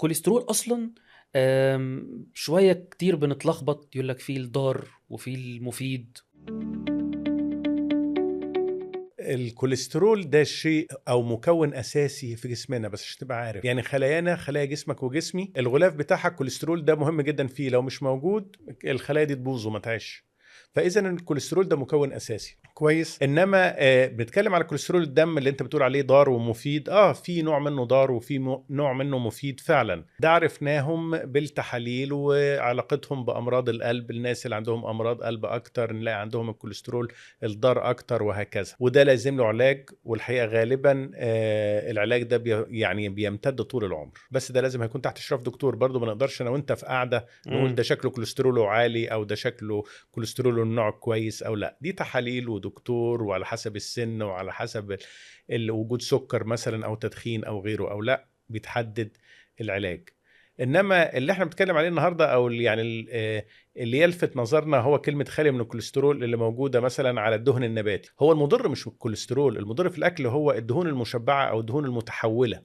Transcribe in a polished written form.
الكوليسترول أصلًا شوية كتير بنتلخبط، يقول لك في الضار وفي المفيد. الكوليسترول ده شيء او مكون اساسي في جسمنا، بس عشان تبقى عارف يعني خلايانا، خلايا جسمك وجسمي، الغلاف بتاعها الكوليسترول ده مهم جدا فيه، لو مش موجود الخلايا دي تبوظ وما تعيش. فاذا الكوليسترول ده مكون اساسي كويس. انما بنتكلم على كوليسترول الدم اللي انت بتقول عليه ضار ومفيد. في نوع منه ضار وفي نوع منه مفيد فعلا، ده عرفناهم بالتحاليل وعلاقتهم بامراض القلب. الناس اللي عندهم امراض قلب اكتر نلاقي عندهم الكوليسترول الضار اكتر وهكذا، وده لازم له علاج. والحقيقه غالبا العلاج ده يعني بيمتد طول العمر، بس ده لازم هيكون تحت اشراف دكتور. برضو ما نقدرش انا وانت في قاعده نقول ده شكله كوليستروله عالي او ده شكله كوليسترول النوع كويس او لا. دي تحاليل ودكتور، وعلى حسب السن وعلى حسب وجود سكر مثلا او تدخين او غيره او لا بيتحدد العلاج. انما اللي احنا بنتكلم عليه النهارده او اللي يلفت نظرنا هو كلمه خالي من الكوليسترول اللي موجوده مثلا على الدهن النباتي. هو المضر مش الكوليسترول، المضر في الاكل هو الدهون المشبعه او الدهون المتحوله.